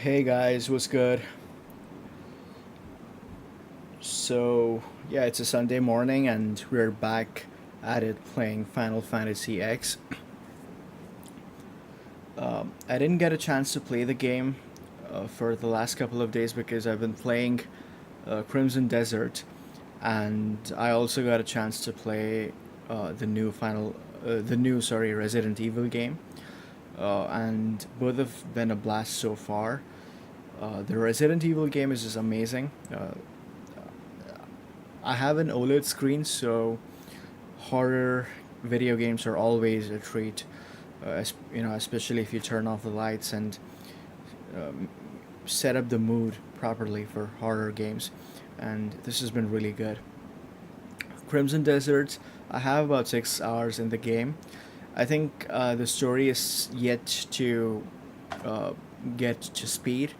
Hey guys, what's good? So, yeah, it's a Sunday morning and we're back at it playing Final Fantasy X. I didn't get a chance to play the game for the last couple of days because I've been playing Crimson Desert, and I also got a chance to play the new Resident Evil game, and both have been a blast so far. The Resident Evil game is just amazing. I have an OLED screen, so horror video games are always a treat. Especially if you turn off the lights and um, set up the mood properly for horror games, and this has been really good. Crimson Desert, I have about 6 hours in the game. I think the story is yet to uh, get to speed.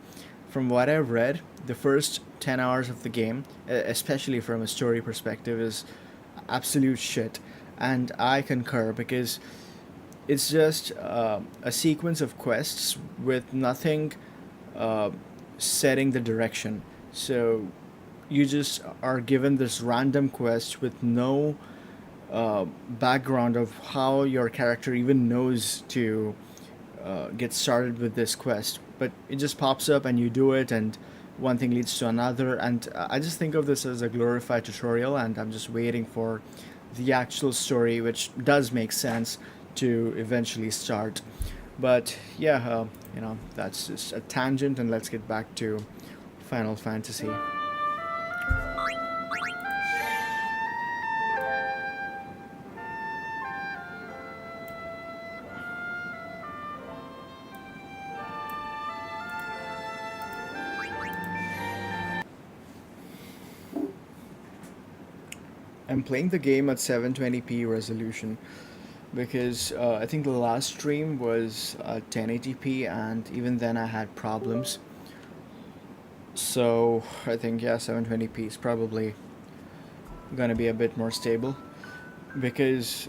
From what I've read, the first 10 hours of the game, especially from a story perspective, is absolute shit. And I concur because it's just a sequence of quests with nothing uh, setting the direction. So you just are given this random quest with no background of how your character even knows to get started with this quest. But it just pops up and you do it, and one thing leads to another. And I just think of this as a glorified tutorial, and I'm just waiting for the actual story, which does make sense to eventually start. But yeah, that's just a tangent, and let's get back to Final Fantasy. I'm playing the game at 720p resolution because I think the last stream was 1080p, and even then I had problems. So I think, yeah, 720p is probably gonna be a bit more stable because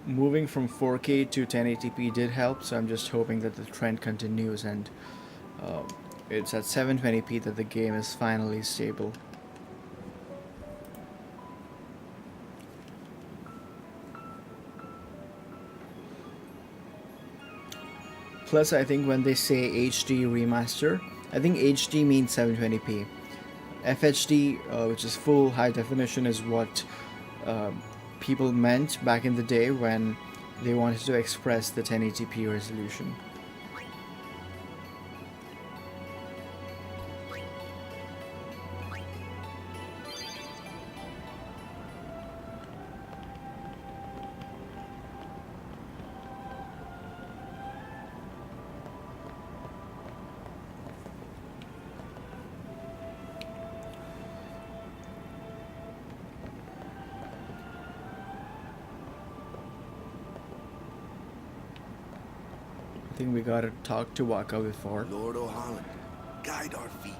moving from 4K to 1080p did help. So I'm just hoping that the trend continues, and uh, it's at 720p that the game is finally stable. Plus, I think when they say HD remaster, I think HD means 720p. FHD, which is full high definition, is what uh, people meant back in the day when they wanted to express the 1080p resolution. I think we gotta talk to Waka before. Lord O'Holland, guide our feet.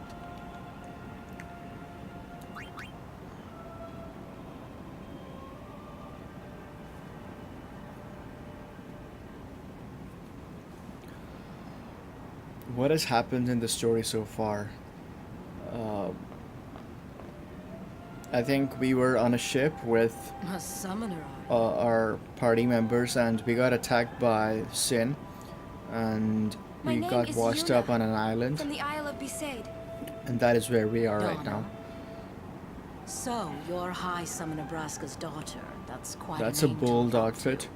What has happened in the story so far? Uh, I think we were on a ship with A summoner. our party members, and we got attacked by Sin, and My we name got is washed Yuna, up on an island, from the Isle of Besaid. and that is where we are right Donna. now. So, you're High Summoner Braska's daughter. That's quite That's a a name to bold live up outfit. to.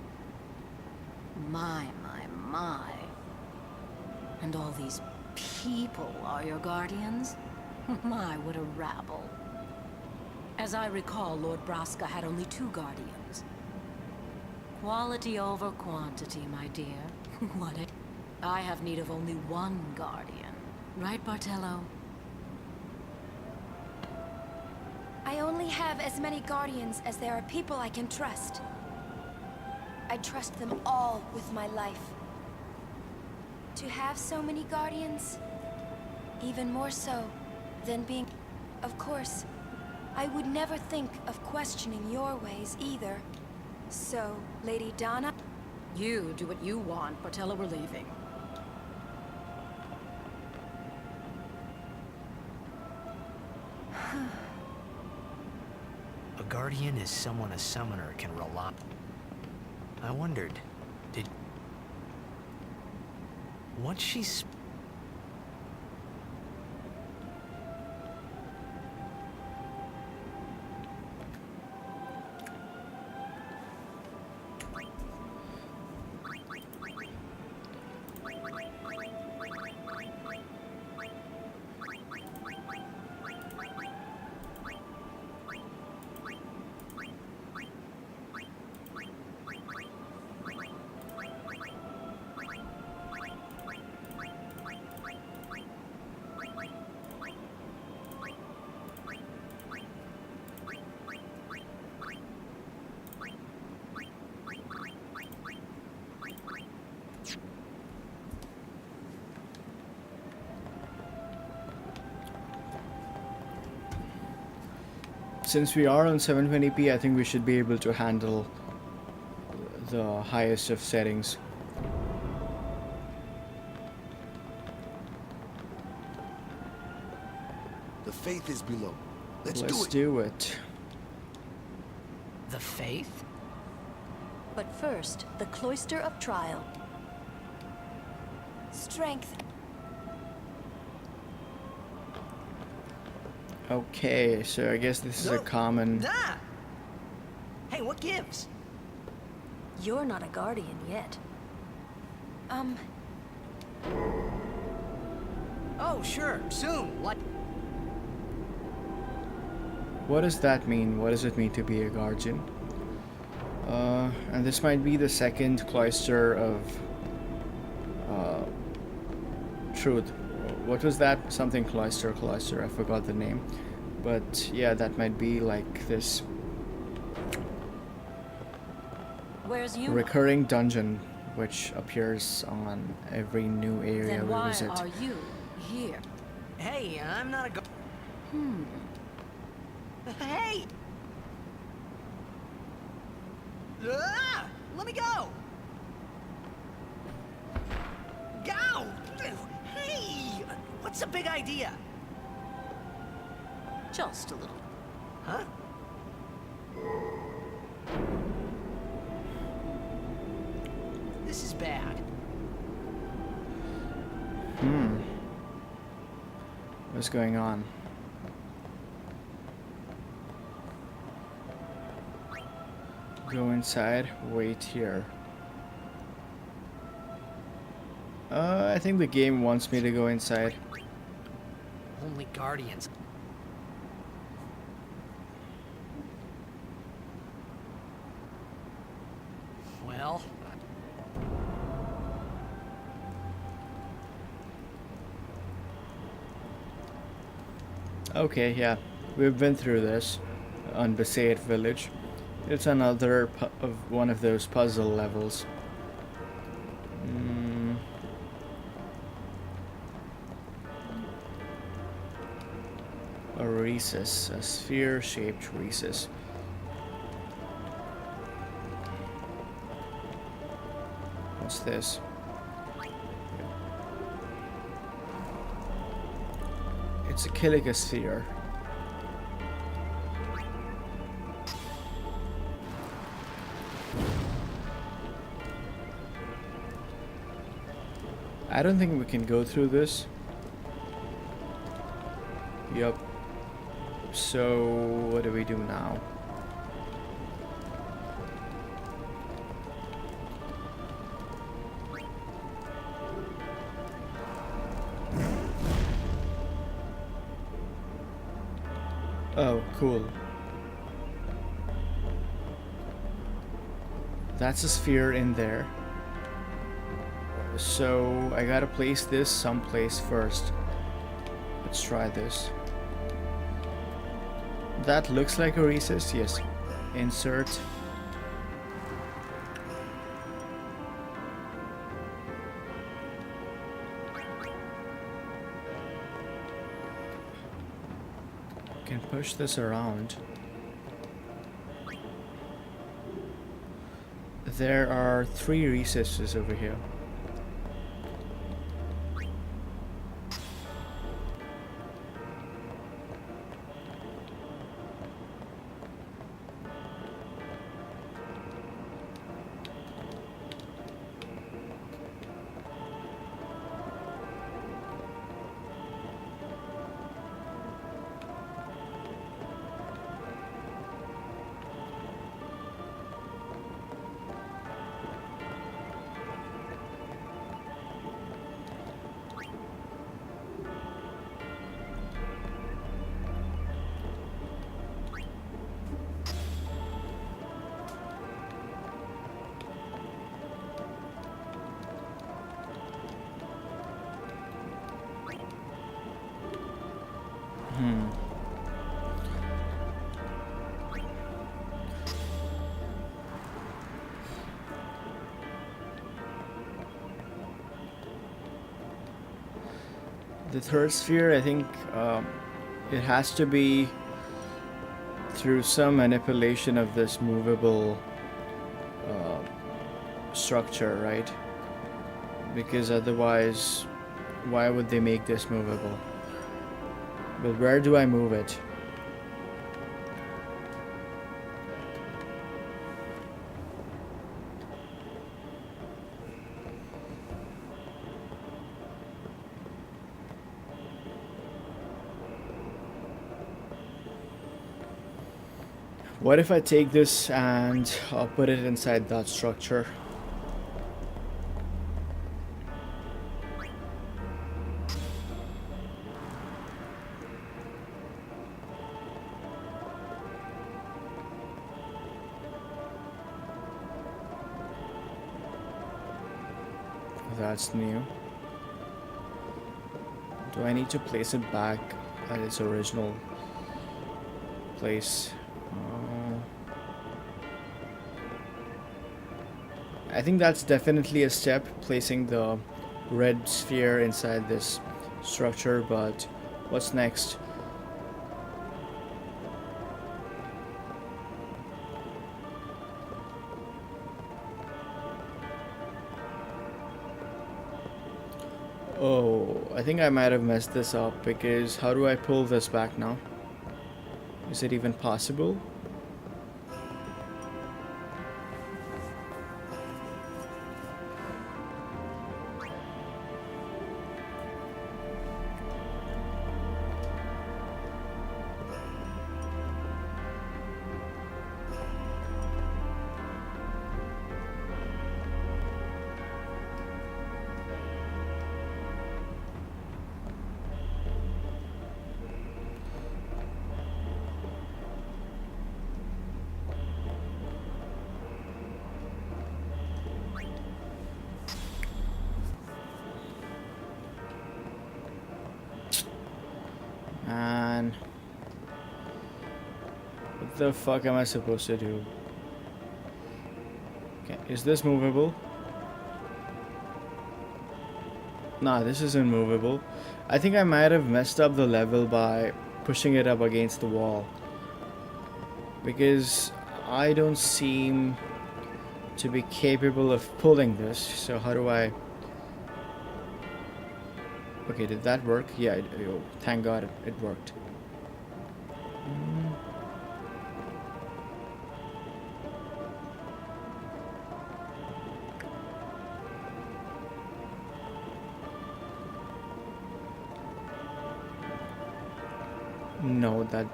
My. And all these people are your guardians? My, what a rabble. As I recall, Lord Braska had only 2 guardians. Quality over quantity, my dear. What a... I have need of only 1 guardian. Right, Bartello? I only have as many guardians as there are people I can trust. I trust them all with my life. To have so many guardians, even more so than being... Of course, I would never think of questioning your ways either. So, Lady Donna... You do what you want, Bartello, we're leaving. guardian is someone a summoner can rely on. I wondered, did... What's she... Since we are on 720p, I think we should be able to handle the highest of settings. The faith is below. Let's Let's do it. do it. The faith? But first, the Cloister of Trial. Strength. Okay, so I guess this is a No. common... Ah! Hey, what gives? You're not a guardian yet. Oh, sure, soon. What? What does that mean? What does it mean to be a guardian? And this might be the second cloister of truth. What was that? Something cloister, I forgot the name. But yeah, that might be like this Where's you? recurring dungeon which appears on every new area Then we why visit. are you here? Hey, I'm not a Hey! Ah! Let me go! Go! Hey! What's the big idea? Just a little. Huh? This is bad. What's going on? Go inside, wait here. I think the game wants me to go inside. Only guardians. Well... Okay, yeah, we've been through this on Besaid Village. It's another one of those puzzle levels. A recess, a sphere-shaped recess. What's this? It's a Killiga-sphere. I don't think we can go through this. Yup. So, what do we do now? Oh, cool. That's a sphere in there. So I gotta place this someplace first. Let's try this. That looks like a recess, yes. Insert. Can push this around. There are 3 recesses over here. The third sphere, I think it has to be through some manipulation of this movable structure, right? Because otherwise, why would they make this movable? But where do I move it? What if I take this and I'll put it inside that structure? That's new. Do I need to place it back at its original place? I think that's definitely a step, placing the red sphere inside this structure, but what's next? Oh, I think I might have messed this up, because how do I pull this back now? Is it even possible? And what the fuck am I supposed to do? Okay, is this movable? Nah, this isn't movable. I think I might have messed up the level by pushing it up against the wall, because I don't seem to be capable of pulling this. So how do I... Okay, did that work? Yeah, oh, thank God it worked. No, that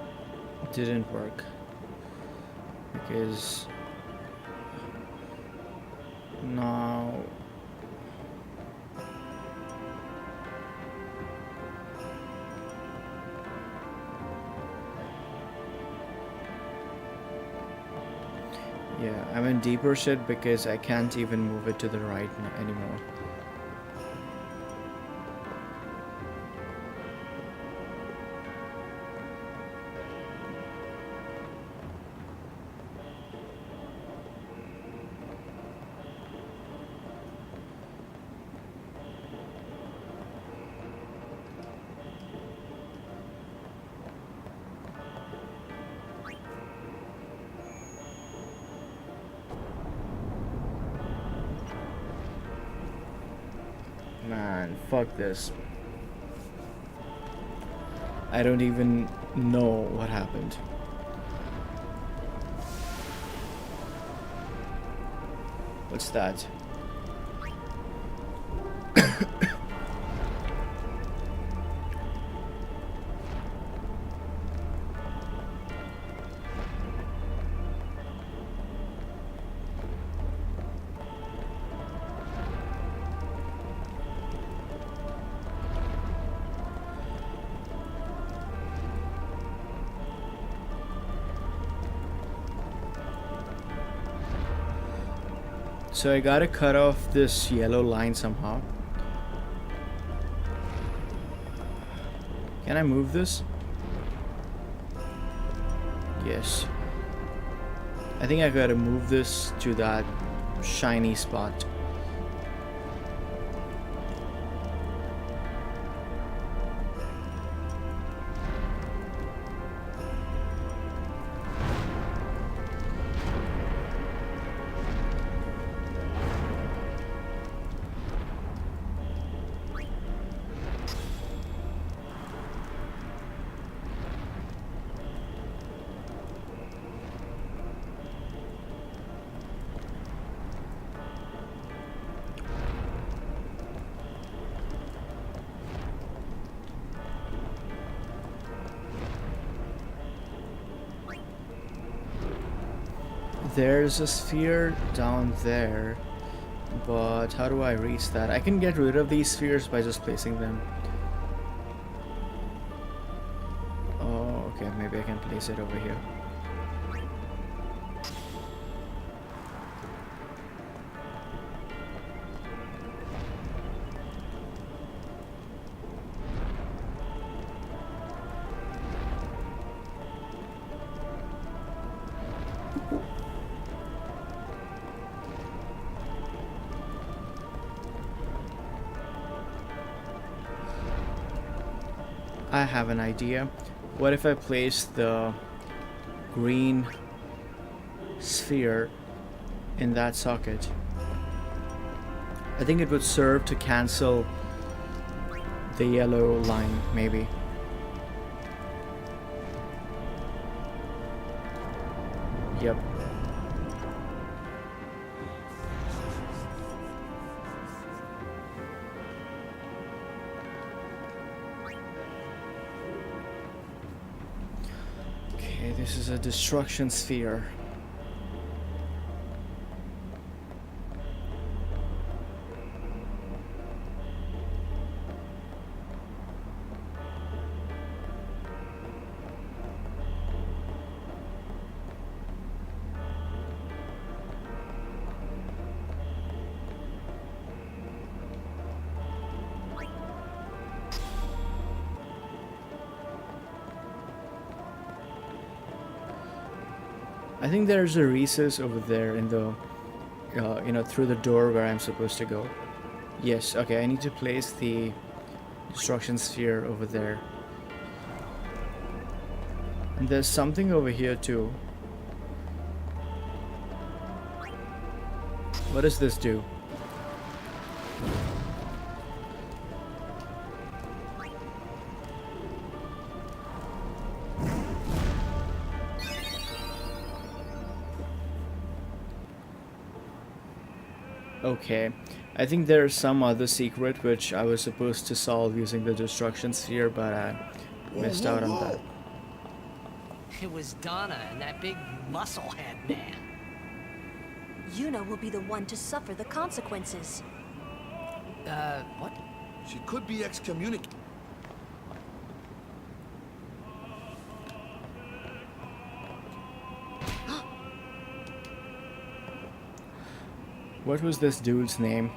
didn't work, because now yeah, I'm in deeper shit because I can't even move it to the right anymore. Man, fuck this. I don't even know what happened. What's that? So I gotta cut off this yellow line somehow. Can I move this? Yes. I think I gotta move this to that shiny spot. There's a sphere down there, but how do I reach that? I can get rid of these spheres by just placing them. Oh, okay, maybe I can place it over here. I have an idea. What if I place the green sphere in that socket? I think it would serve to cancel the yellow line, maybe. Yep. Okay, this is a destruction sphere. I think there's a recess over there in the, through the door where I'm supposed to go. Yes, okay, I need to place the destruction sphere over there. And there's something over here too. What does this do? Okay, I think there's some other secret which I was supposed to solve using the destruction sphere, but I missed out on that. It was Donna and that big musclehead man. Yuna will be the one to suffer the consequences. What? She could be excommunicated. What was this dude's name?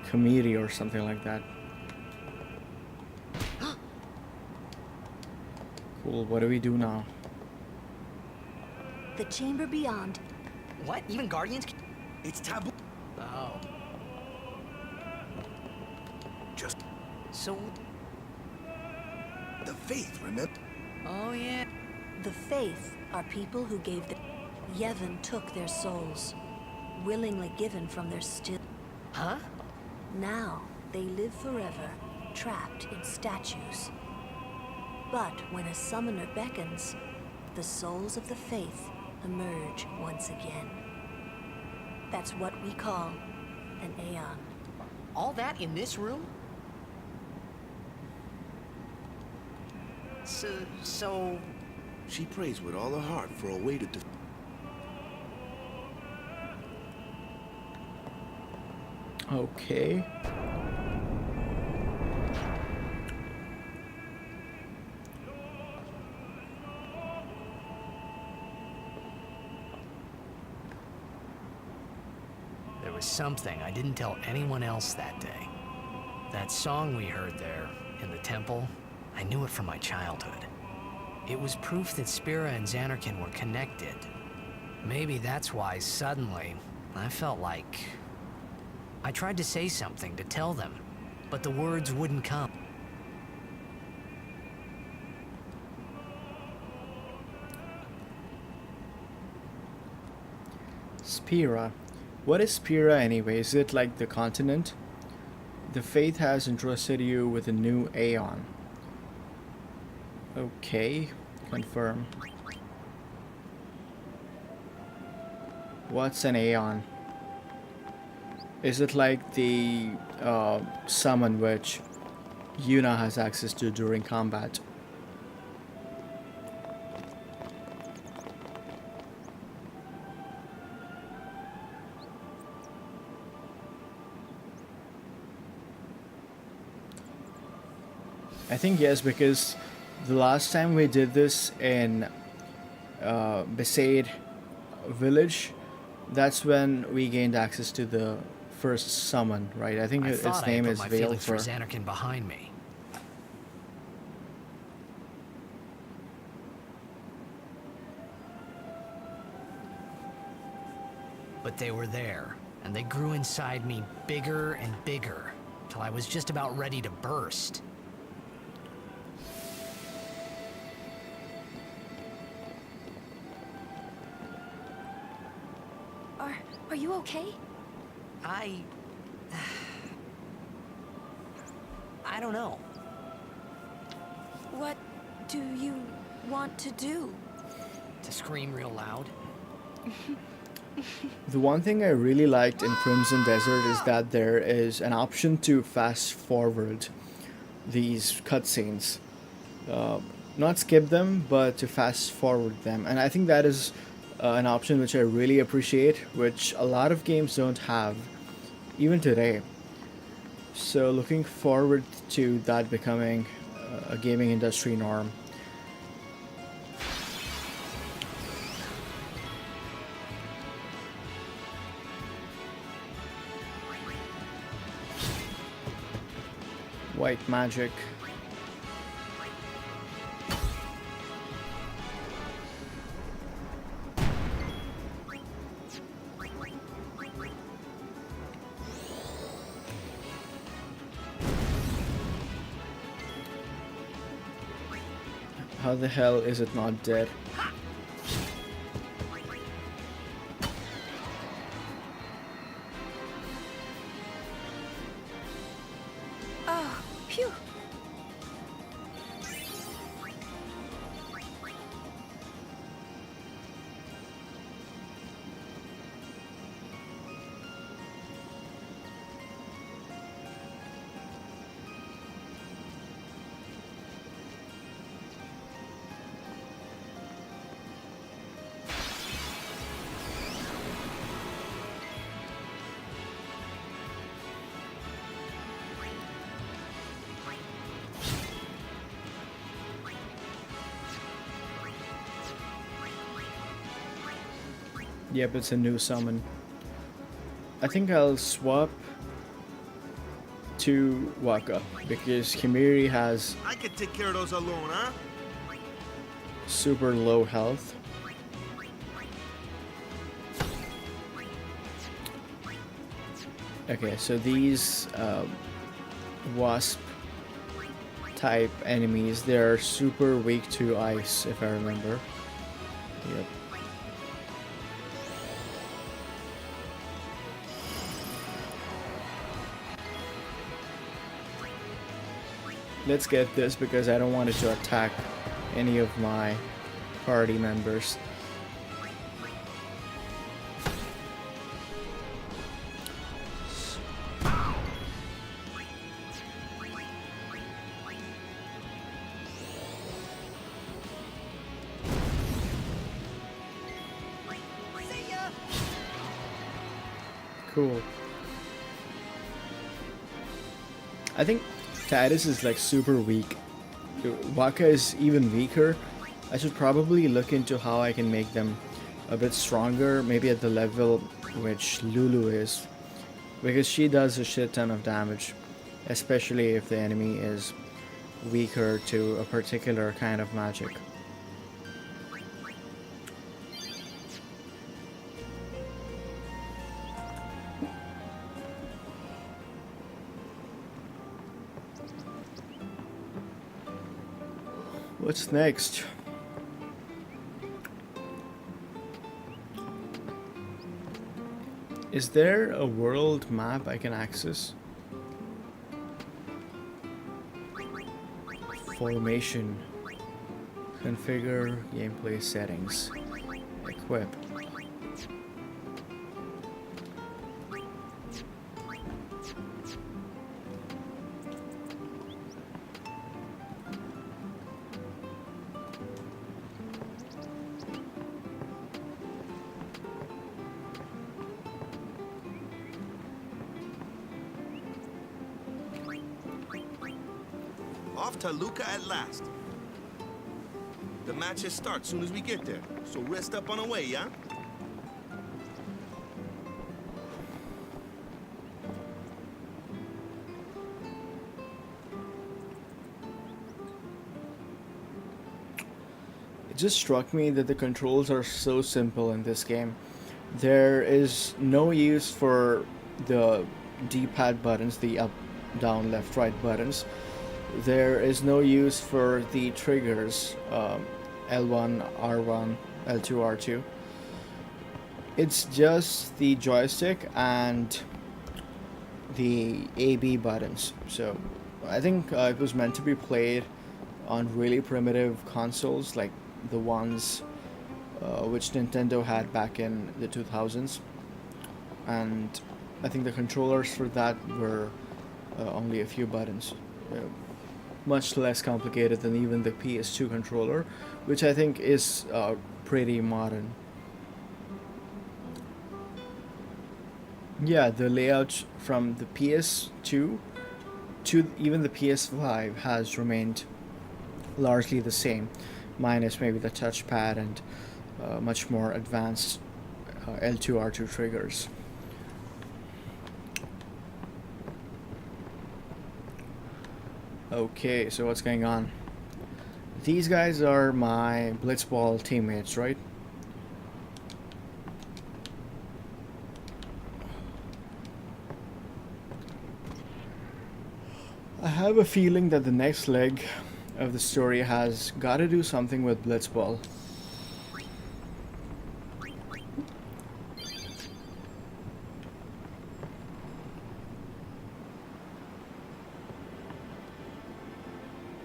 Kamiri or something like that. Cool, what do we do now? The chamber beyond. What? Even Guardians? It's taboo. Oh. Just So. the faith, remember? Oh, yeah. The Faith are people who gave the... Yevon took their souls, willingly given from their still... Huh? Now, they live forever, trapped in statues. But when a summoner beckons, the souls of the Faith emerge once again. That's what we call an Aeon. All that in this room? So... She prays with all her heart for a way to Okay. There was something I didn't tell anyone else that day. That song we heard there, in the temple, I knew it from my childhood. It was proof that Spira and Zanarkand were connected. Maybe that's why, suddenly, I felt like... I tried to say something to tell them, but the words wouldn't come. Spira. What is Spira anyway? Is it like the continent? The Faith has entrusted you with a new Aeon. Okay, confirm. What's an Aeon? Is it like the summon which Yuna has access to during combat? I think yes, because the last time we did this in Besaid village, that's when we gained access to the first summon, right? I think I its thought I had name put is my feelings for Veilfor. Xanarkin behind me. But they were there, and they grew inside me bigger and bigger, till I was just about ready to burst. Are you okay? I don't know. What do you want to do? To scream real loud. The one thing I really liked in Crimson Desert is that there is an option to fast forward these cutscenes. Not skip them, but to fast forward them. And I think that is an option which I really appreciate, which a lot of games don't have, even today. So looking forward to that becoming a gaming industry norm. White magic. How the hell is it not dead? Oh, phew. Yep, it's a new summon. I think I'll swap to Waka because Kimiri has I could take care of those alone, huh? super low health. Okay, so these wasp type enemies, they're super weak to ice, if I remember. Yep. Let's get this because I don't want it to attack any of my party members. Cool. I think Tidus is like super weak. Waka is even weaker. I should probably look into how I can make them a bit stronger, maybe at the level which Lulu is. Because she does a shit ton of damage, especially if the enemy is weaker to a particular kind of magic. What's next? Is there a world map I can access? Formation. Configure gameplay settings. Equip. off to Luca at last. The matches start soon as we get there, so rest up on the way, yeah? It just struck me that the controls are so simple in this game. There is no use for the D-pad buttons, the up, down, left, right buttons. There is no use for the triggers, L1, R1, L2, R2. It's just the joystick and the AB buttons. So I think it was meant to be played on really primitive consoles like the ones which Nintendo had back in the 2000s, and I think the controllers for that were only a few buttons, much less complicated than even the PS2 controller, which I think is pretty modern. Yeah, the layout from the PS2 to even the PS5 has remained largely the same, minus maybe the touchpad and much more advanced L2 R2 triggers. Okay, so what's going on? These guys are my Blitzball teammates, right? I have a feeling that the next leg of the story has got to do something with Blitzball.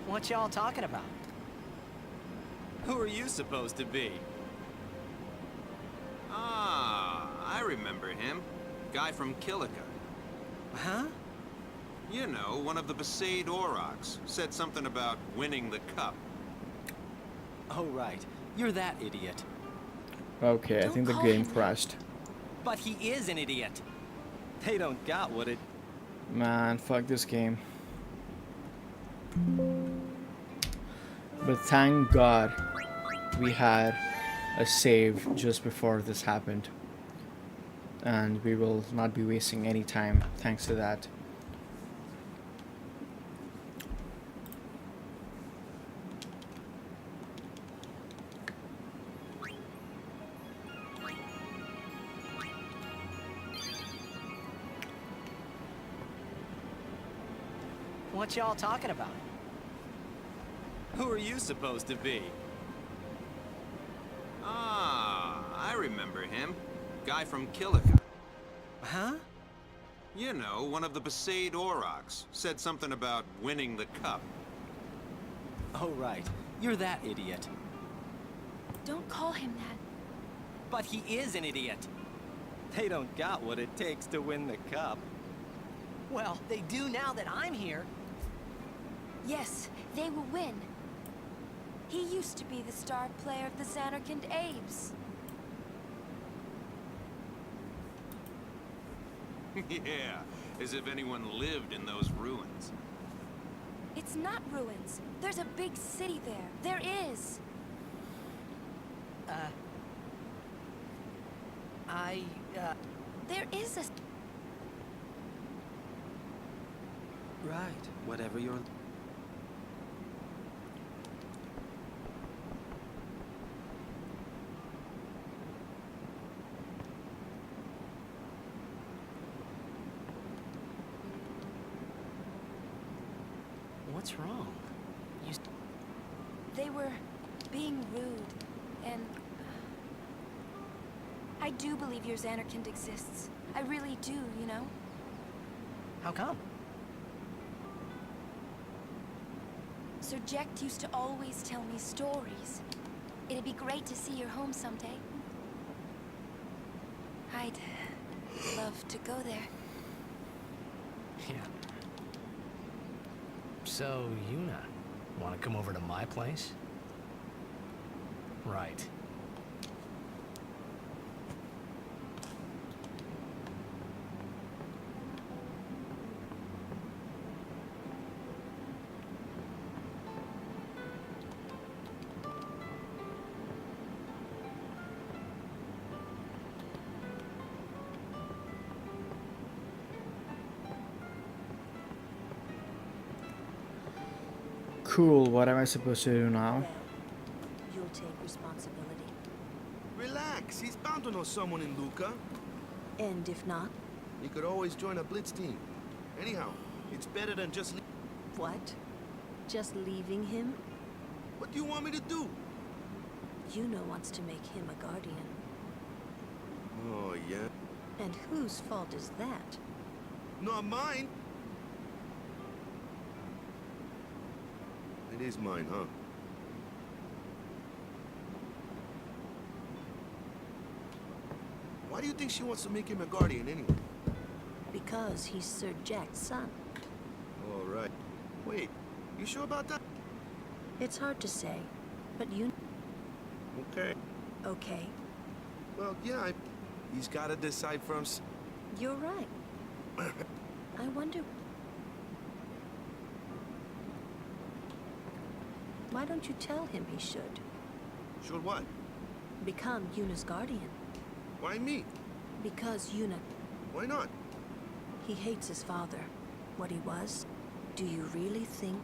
What y'all talking about? Who are you supposed to be? Ah, I remember him. Guy from Kilika. Huh? You know, one of the Besaid Aurochs. Said something about winning the cup. Oh, right. You're that idiot. Okay, I Don't think the call game him crashed. But he is an idiot. They don't got what it... Man, fuck this game. But thank God we had a save just before this happened. And we will not be wasting any time thanks to that. What y'all talking about? Who are you supposed to be? Ah, I remember him. Guy from Kilika. Huh? You know, one of the Besaid Aurochs. Said something about winning the cup. Oh, right. You're that idiot. Don't call him that. But he is an idiot. They don't got what it takes to win the cup. Well, they do now that I'm here. Yes, they will win. He used to be the star player of the Zanarkand Abes. Yeah, as if anyone lived in those ruins. It's not ruins. There's a big city there. There is. There is a... Right. Whatever you're... What's wrong? You... They were being rude, and... I do believe your Zanarkand exists. I really do, you know? How come? Sir Jecht used to always tell me stories. It'd be great to see your home someday. I'd love to go there. Yeah. So, Yuna, want to come over to my place? Right. Cool, what am I supposed to do now? Well, you'll take responsibility. Relax, he's bound to know someone in Luca. And if not, He could always join a blitz team. Anyhow, it's better than just what? Just leaving him? What do you want me to do? Yuna wants to make him a guardian. Oh, yeah? And whose fault is that? Not mine. It is mine, huh? Why do you think she wants to make him a guardian anyway? Because he's Sir Jack's son. All right. Wait, you sure about that? It's hard to say, but you... Okay. Okay, Well, yeah, he's got to decide for himself. you're right. I wonder... Why don't you tell him he should? Should what? Become Yuna's guardian. Why me? Because Yuna, Why not? he hates his father. What he was. Do you really think...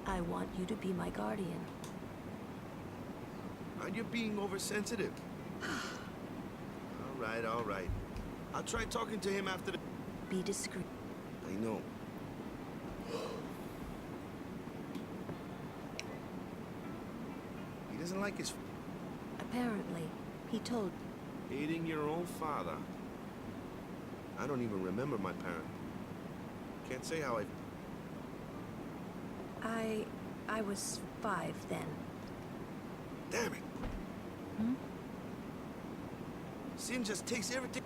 I want you to be my guardian? Aren't you being oversensitive? All right, all right. I'll try talking to him after the... Be discreet. I know. He doesn't like his... Apparently, he told... Hating your own father. I don't even remember my parent. Can't say how I was 5 then. Damn it. Hmm? Sin just takes everything...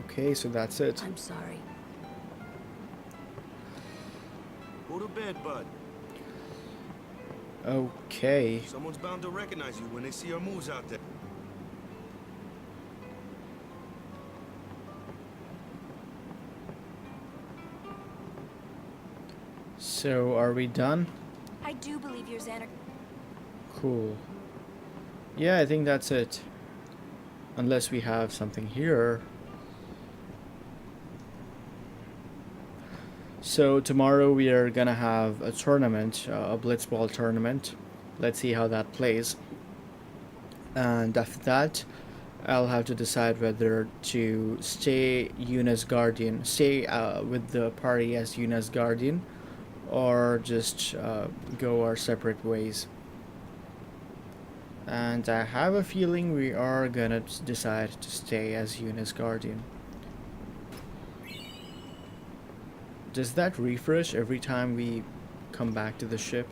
Okay, so that's it. I'm sorry. Go to bed, bud. Okay. Someone's bound to recognize you when they see your moves out there. So, are we done? I do believe you're Xander. Cool. Yeah, I think that's it. Unless we have something here. So tomorrow we are gonna have a tournament, a blitzball tournament. Let's see how that plays. And after that, I'll have to decide whether to stay Yuna's guardian, stay with the party as Yuna's guardian, or just go our separate ways. And I have a feeling we are gonna decide to stay as Yuna's guardian. Does that refresh every time we come back to the ship?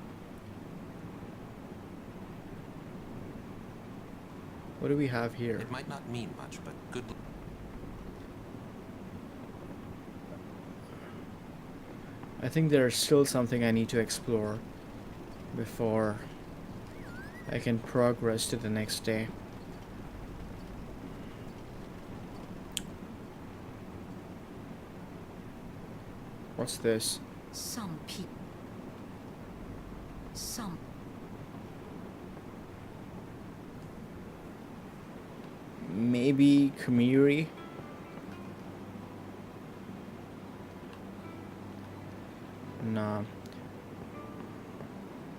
What do we have here? It might not mean much, but good. I think there's still something I need to explore before I can progress to the next day. What's this? Some people. Some. Maybe Kamiri? Nah.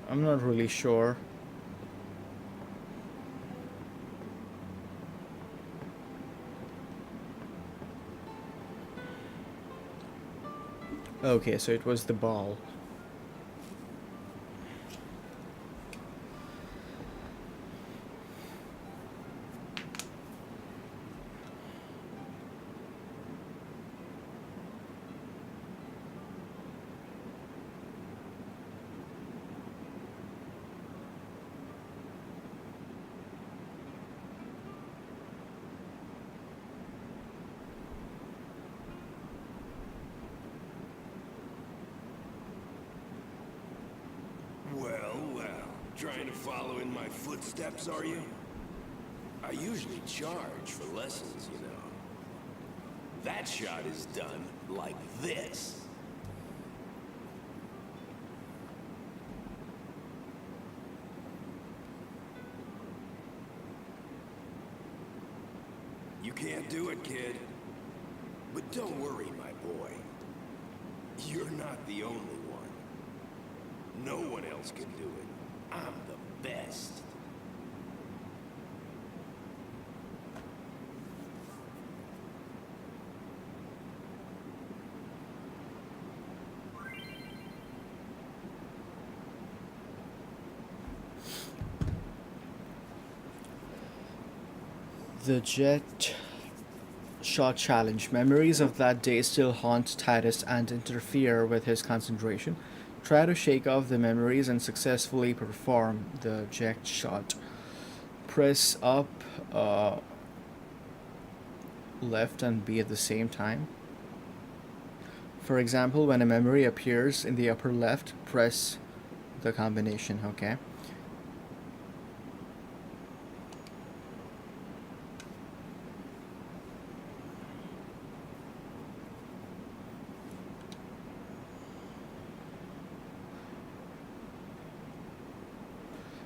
I'm not really sure. Okay, so it was the ball. Well, well. Trying to follow in my footsteps, are you? I usually charge for lessons, you know. That shot is done like this. You can't do it, kid. But don't worry, my boy. You're not the only one. No one else can do it. I'm the best. The Jet Shot Challenge. Memories of that day still haunt Titus and interfere with his concentration. Try to shake off the memories and successfully perform the Jet Shot. Press up, left, and B at the same time. For example, when a memory appears in the upper left, press the combination, okay?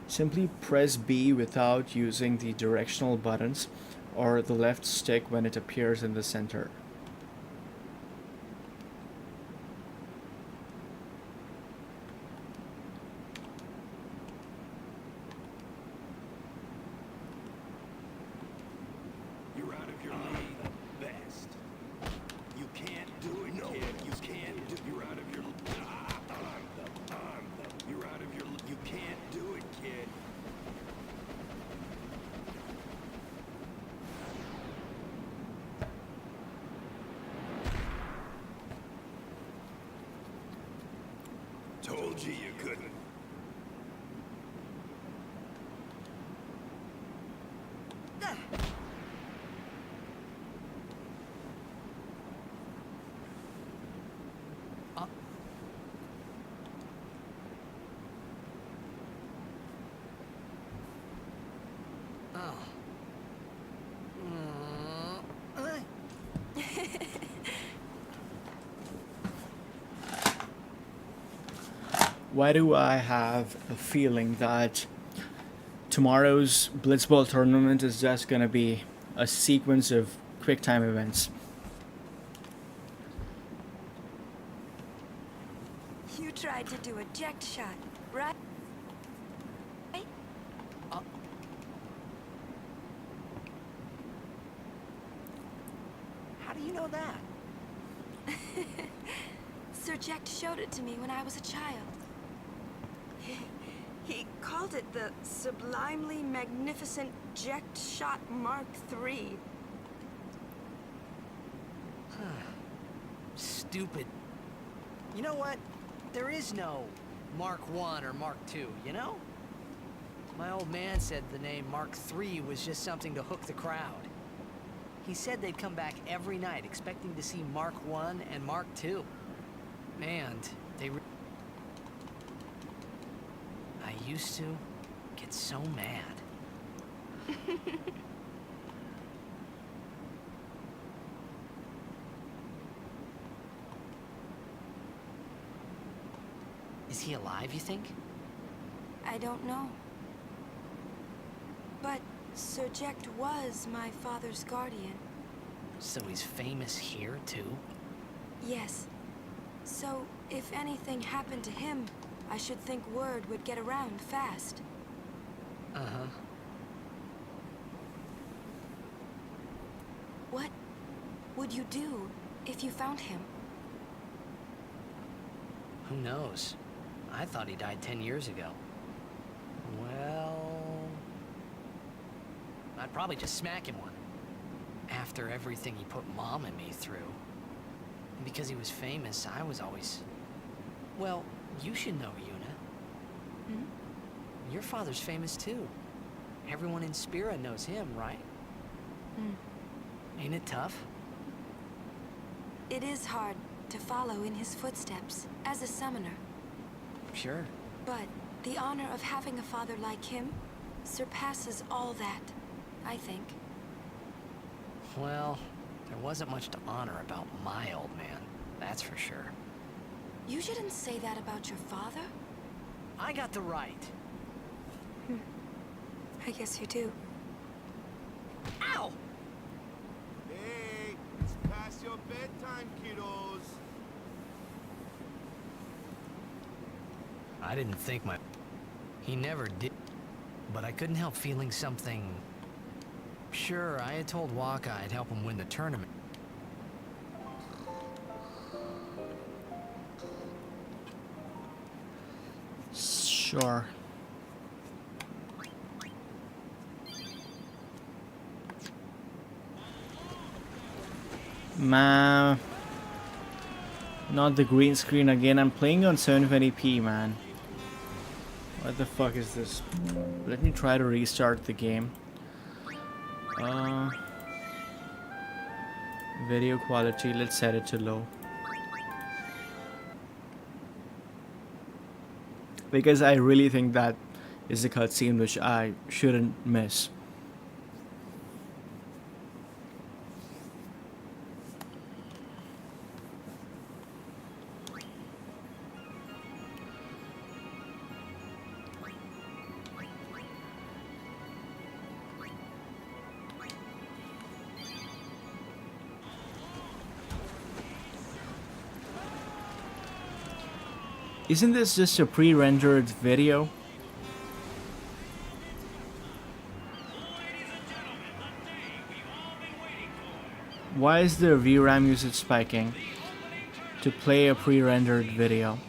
Simply press B without using the directional buttons or the left stick when it appears in the center. You're out of your league. The best. You can't do it, kid. You can't do. You're out of your. You're out of your. You can't do it, kid. Told you you couldn't. Oh. Why do I have a feeling that tomorrow's Blitzball tournament is just gonna be a sequence of quick time events? You tried to do a eject shot, right? How do you know that? Sir Jack showed it to me when I was a child. He called it the Sublimely Magnificent Eject Shot Mark III. Stupid. You know what? There is no Mark I or Mark II, you know? My old man said the name Mark III was just something to hook the crowd. He said they'd come back every night expecting to see Mark I and Mark II. And they... I used to get so mad. Is he alive, you think? I don't know. But Sir Jecht was my father's guardian. So he's famous here, too? Yes. So, if anything happened to him, I should think word would get around fast. Uh-huh. What would you do if you found him? Who knows? I thought he died 10 years ago. Well... I'd probably just smack him one. After everything he put Mom and me through. And because he was famous, I was always... Well, you should know, Yuna. Hmm? Your father's famous too. Everyone in Spira knows him, right? Ain't it tough? It is hard to follow in his footsteps as a summoner. Sure. But the honor of having a father like him surpasses all that, I think. Well, there wasn't much to honor about my old man, that's for sure. You shouldn't say that about your father. I got the right. I guess you do. Ow! time, kiddos. I didn't think my... He never did. But I couldn't help feeling something... Sure, I had told Waka I'd help him win the tournament. Sure. Man, not the green screen again. I'm playing on 720p, man. What the fuck is this? Let me try to restart the game. Video quality, let's set it to low. Because I really think that is a cutscene which I shouldn't miss. Isn't this just a pre-rendered video? Why is the VRAM usage spiking to play a pre-rendered video?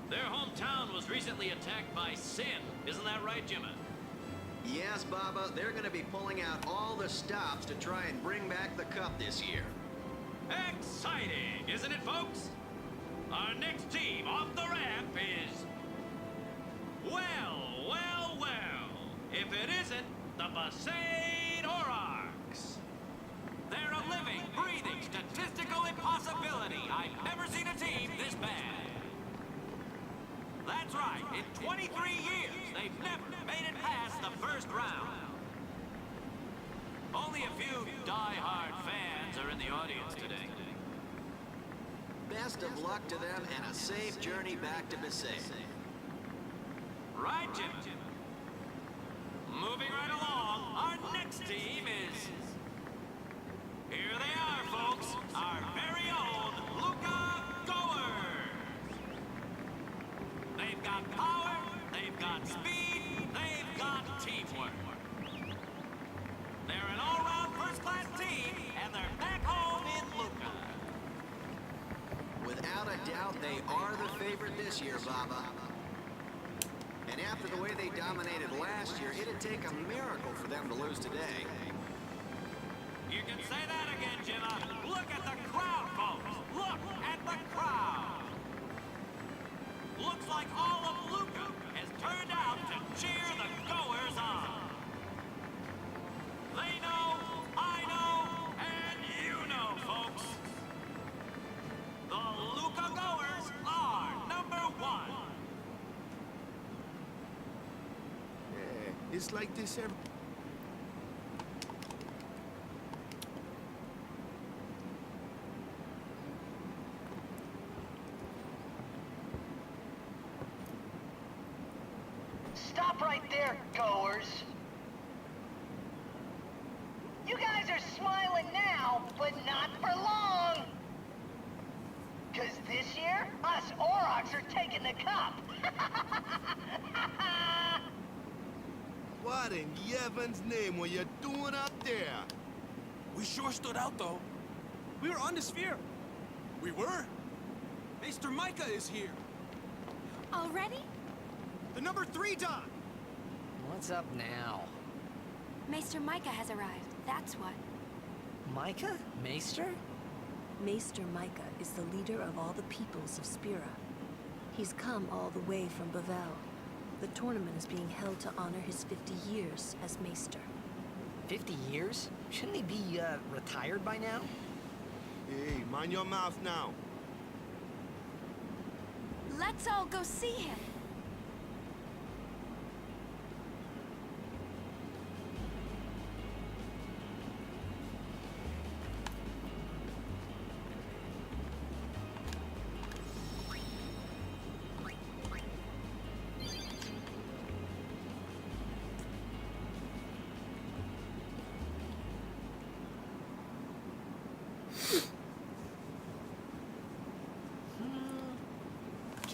Their hometown was recently attacked by Sin. Isn't that right, Jimmy? Yes, Baba. They're going to be pulling out all the stops to try and bring back the cup this year. Exciting, isn't it, folks? Our next team off the ramp is... Well, well, well. If it isn't the Besaid Aurochs. They're a living, breathing, statistical impossibility. I've never seen a team this bad. That's right. In 23 years, they've never made it past the first round. Only a few die-hard fans are in the audience today. Best of luck to them and a safe journey back to Besaid. Right, Jim? Moving right along, our next team is... Here they are, folks. Our very own Luca Goers. They've got power, they've got speed, they've got teamwork. They're an all-round first-class team, and they're back home in Luca. Without a doubt, they are the favorite this year, Baba. And after the way they dominated last year, it'd take a miracle for them to lose today. You can say that again, Jimma. Look at the crowd, folks. Look at the crowd. Looks like all of Luca has turned out to cheer the Goers on. They know, I know, and you know, folks. The Luca Goers are #1. Yeah, it's like this every... Stop right there, Goers. You guys are smiling now, but not for long. 'Cause this year, us Aurochs are taking the cup. What in Yevon's name were you doing up there? We sure stood out, though. We were on the sphere. We were. Maester Micah is here. Already? The number 3 Don. What's up now? Maester Micah has arrived, that's what. Micah? Maester? Maester Micah is the leader of all the peoples of Spira. He's come all the way from Bavel. The tournament is being held to honor his 50 years as Maester. 50 years? Shouldn't he be, retired by now? Hey, mind your mouth now. Let's all go see him.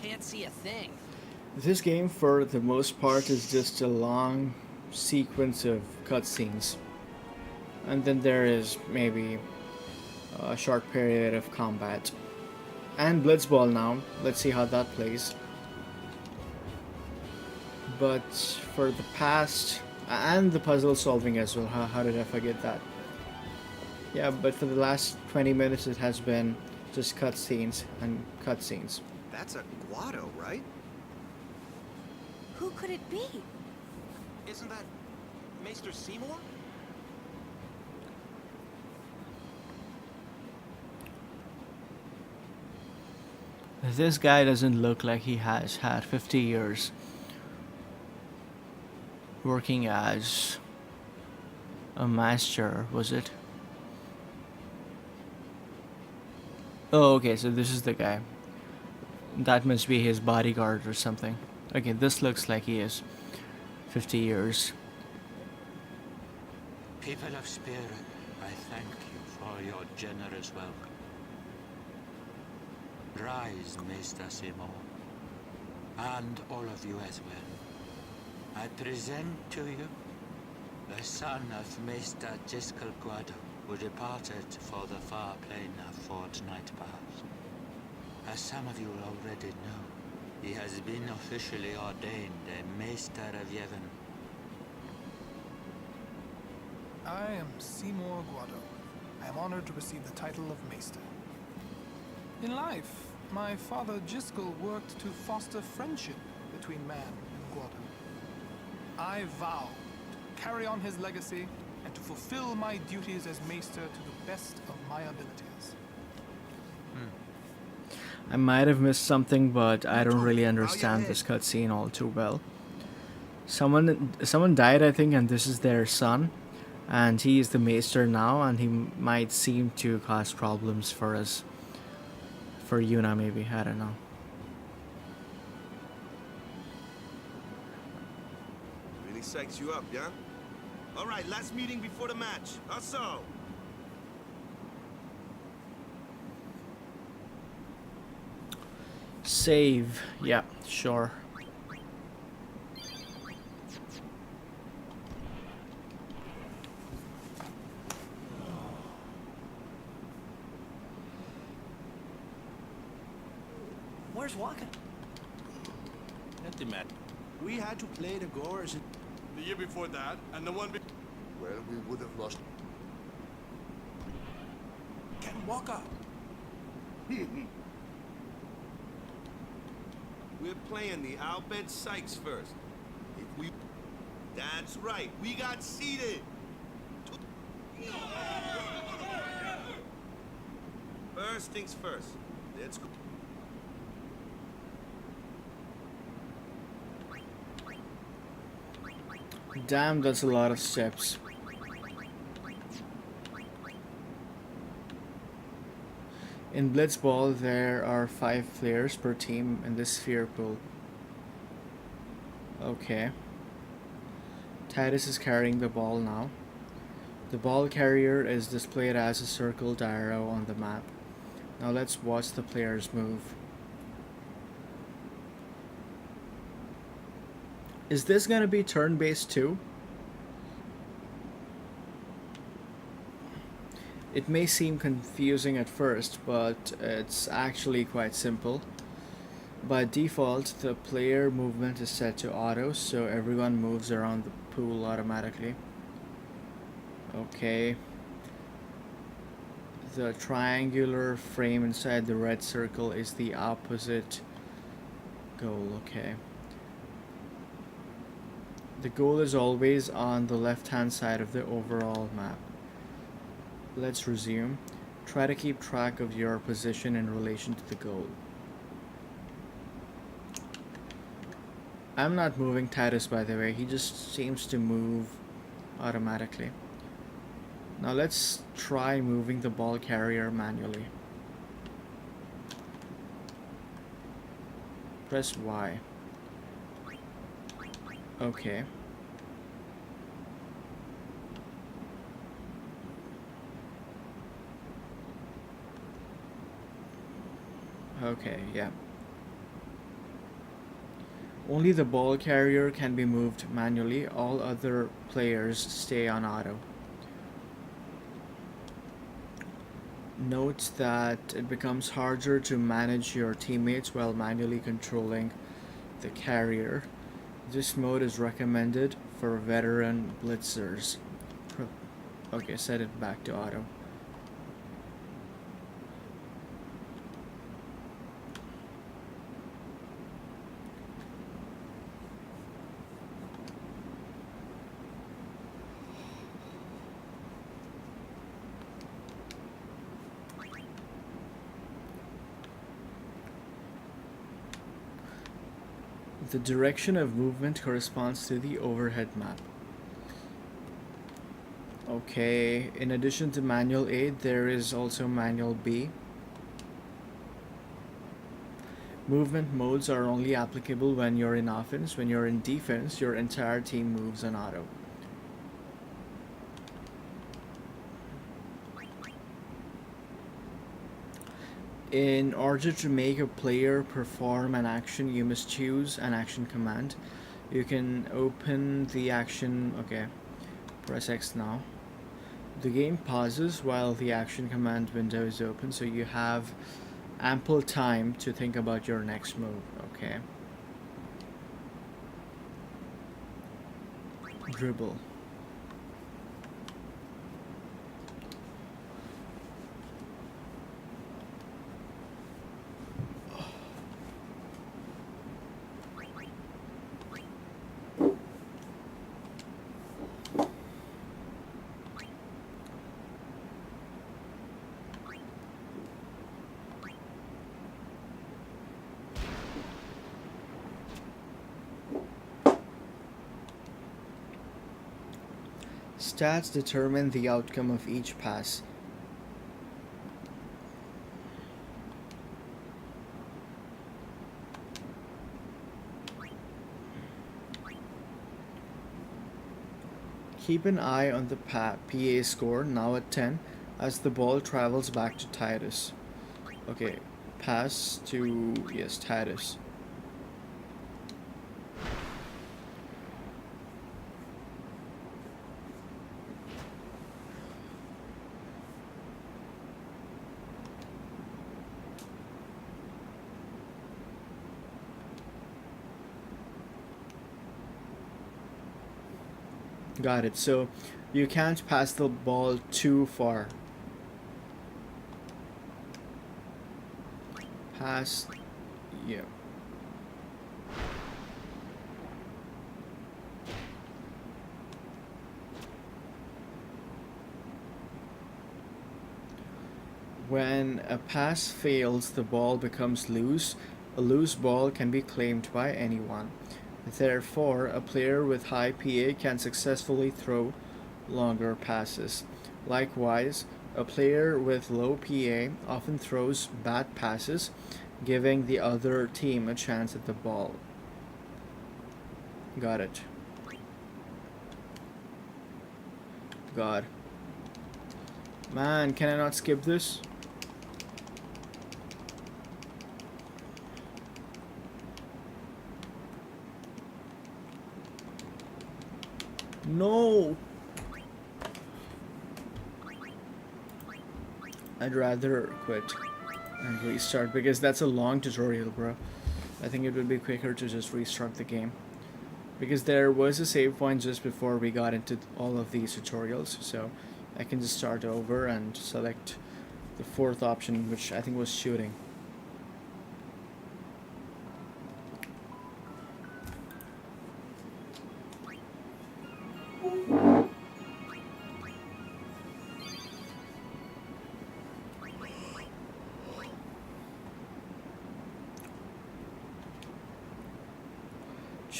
Can't see a thing. This game, for the most part, is just a long sequence of cutscenes. And then there is maybe a short period of combat. And Blitzball now. Let's see how that plays. But for the past... And the puzzle solving as well. How did I forget that? Yeah, but for the last 20 minutes it has been just cutscenes and cutscenes. That's a Guado, right? Who could it be? Isn't that Maester Seymour? This guy doesn't look like he has had 50 years working as a master, was it? Oh, okay, so this is the guy. That must be his bodyguard or something. Okay, this looks like he is 50 years. People of Spirit, I thank you for your generous welcome. Rise, Maester Seymour, and all of you as well. I present to you the son of Maester Jyscal Guado, who departed for the far plain a fortnight past. As some of you already know, he has been officially ordained a Maester of Yevon. I am Seymour Guado. I am honored to receive the title of Maester. In life, my father Jyscal worked to foster friendship between man and Guado. I vow to carry on his legacy and to fulfill my duties as Maester to the best of my abilities. I might have missed something, but I don't really understand this cutscene all too well. Someone died, I think, and this is their son, and he is the Maester now, and he might seem to cause problems for us. For Yuna, maybe, I don't know. Really psychs you up, yeah? All right, last meeting before the match. How so? Save. Yeah, sure. Where's Waka? Nothing, man. We had to play the Gores The year before that, and the one well, we would have lost. Can walk up. We're playing the Albed Sykes first. If we... That's right, we got seated. First things first. Let's go. Damn, that's a lot of steps. In Blitzball, there are 5 players per team in this sphere pool. Okay. Titus is carrying the ball now. The ball carrier is displayed as a circled arrow on the map. Now let's watch the players move. Is this gonna be turn-based too? It may seem confusing at first, but it's actually quite simple. By default, the player movement is set to auto, so everyone moves around the pool automatically. Okay. The triangular frame inside the red circle is the opposite goal, okay. The goal is always on the left hand side of the overall map. Let's resume. Try to keep track of your position in relation to the goal. I'm not moving Titus, by the way. He just seems to move automatically. Now let's try moving the ball carrier manually. Press Y. Okay. Okay, yeah. Only the ball carrier can be moved manually. All other players stay on auto. Note that it becomes harder to manage your teammates while manually controlling the carrier. This mode is recommended for veteran blitzers. Okay, set it back to auto. The direction of movement corresponds to the overhead map. Okay, in addition to manual A, there is also manual B. Movement modes are only applicable when you're in offense. When you're in defense, your entire team moves on auto. In order to make a player perform an action, you must choose an action command. You can open the action, okay, press X now. The game pauses while the action command window is open, so you have ample time to think about your next move, okay. Dribble. Stats determine the outcome of each pass. Keep an eye on the PA score, now at 10, as the ball travels back to Titus. Okay, pass to, yes, Titus. Got it. So you can't pass the ball too far. Pass. Yeah. When a pass fails, the ball becomes loose. A loose ball can be claimed by anyone. Therefore, a player with high PA can successfully throw longer passes. Likewise, a player with low PA often throws bad passes, giving the other team a chance at the ball. Got it. God. Man, can I not skip this? No! I'd rather quit and restart because that's a long tutorial, bro. I think it would be quicker to just restart the game. Because there was a save point just before we got into all of these tutorials, so I can just start over and select the fourth option, which I think was shooting.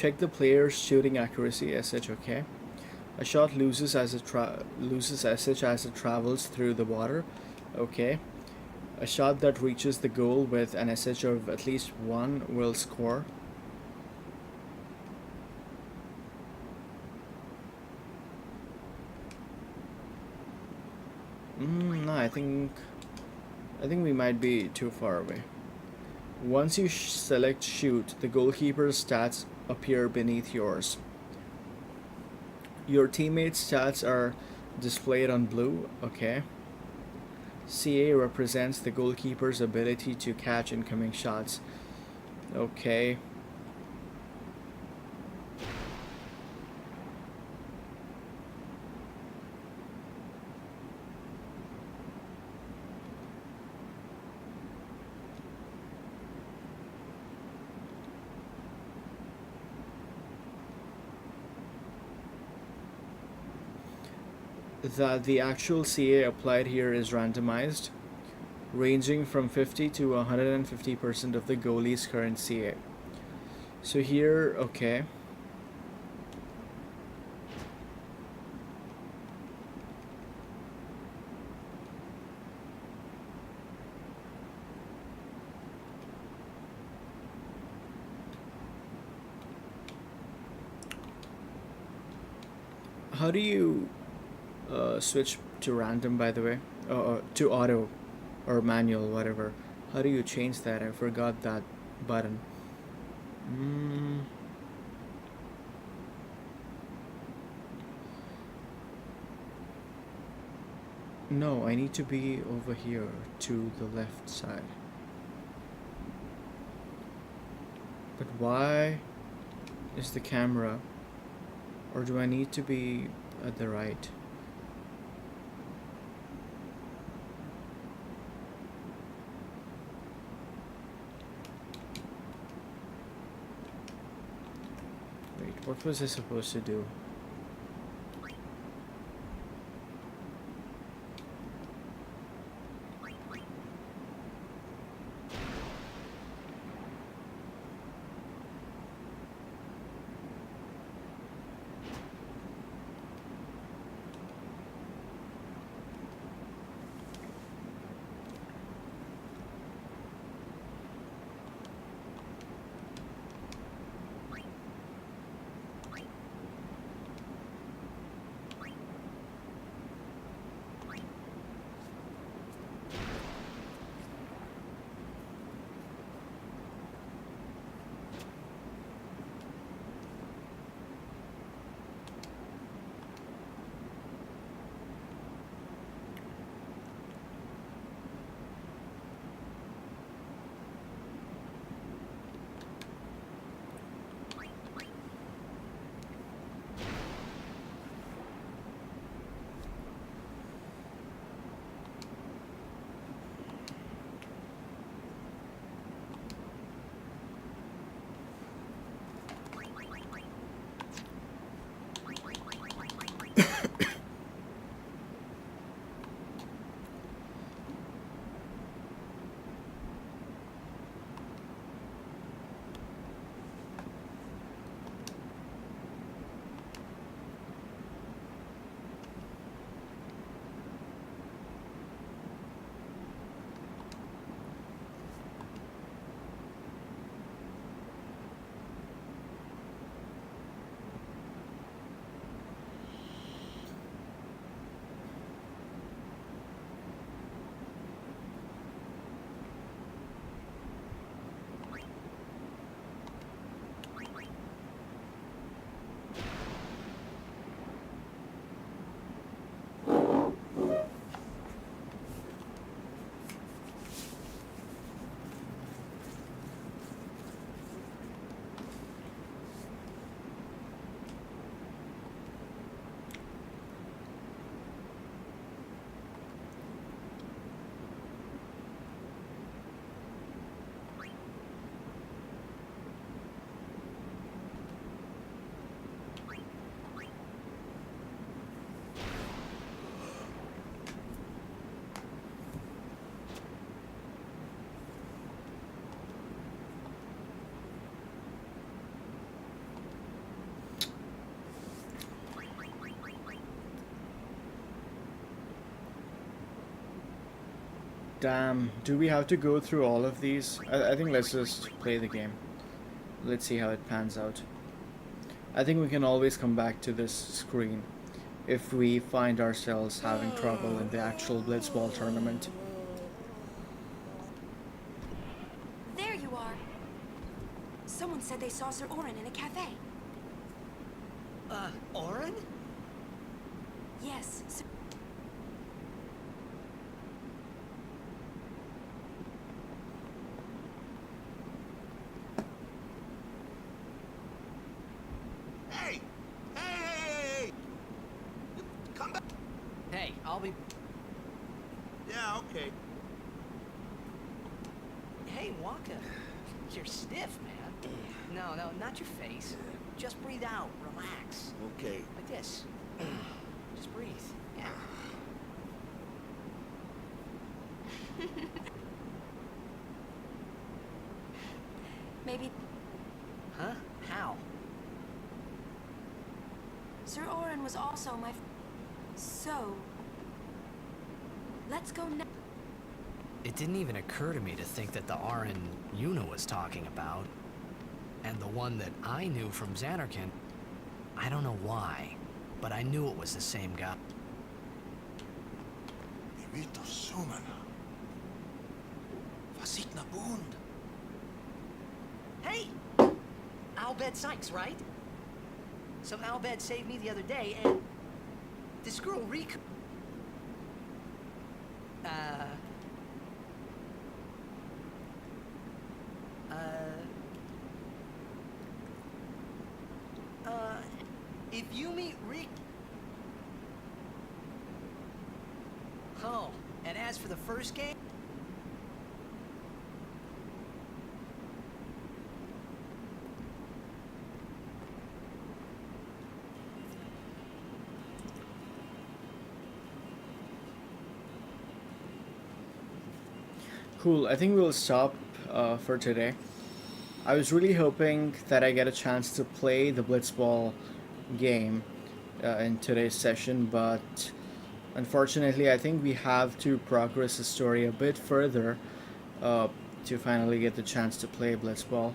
Check the player's shooting accuracy, SH, okay. A shot loses SH as it travels through the water, okay. A shot that reaches the goal with an SH of at least 1 will score. No, I think we might be too far away. Once you select shoot, the goalkeeper's stats appear beneath yours. Your teammates' stats are displayed on blue, okay. CA represents the goalkeeper's ability to catch incoming shots. Okay. That the actual CA applied here is randomized, ranging from 50 to 150% of the goalie's current CA. So here, okay. How do you switch to random, by the way, to auto or manual, whatever? How do you change that? I forgot that button. No, I need to be over here to the left side. But why is the camera, or do I need to be at the right? What was I supposed to do? Damn, do we have to go through all of these? I think let's just play the game. Let's see how it pans out. I think we can always come back to this screen if we find ourselves having trouble in the actual Blitzball tournament. There you are. Someone said they saw Sir Orin in a cafe. Orin? Yes, Sir... Hey! Hey! Come back! Hey, I'll be... Yeah, okay. Hey, Waka. You're stiff, man. No, not your face. Just breathe out. Relax. Okay. Like this. Just breathe. Yeah. Maybe... Huh? How? Sir Orin was also my... So... Let's go now. It didn't even occur to me to think that the Orin Yuna was talking about, and the one that I knew from Xanarkand, I don't know why, but I knew it was the same guy. Ivito Sumana. Vasikna Bund. Hey! Albed Sykes, right? Some Albed saved me the other day, and this girl Riku... if you meet Riku... Oh, and as for the first game... Cool, I think we'll stop for today. I was really hoping that I get a chance to play the Blitzball game in today's session, but unfortunately I think we have to progress the story a bit further to finally get the chance to play Blitzball.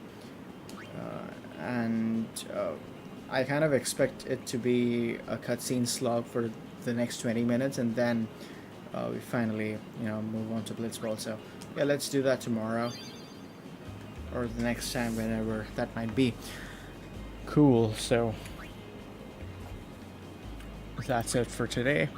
I kind of expect it to be a cutscene slog for the next 20 minutes, and then we finally, move on to Blitzball. So yeah, let's do that tomorrow or the next time, whenever that might be. Cool. So that's it for today.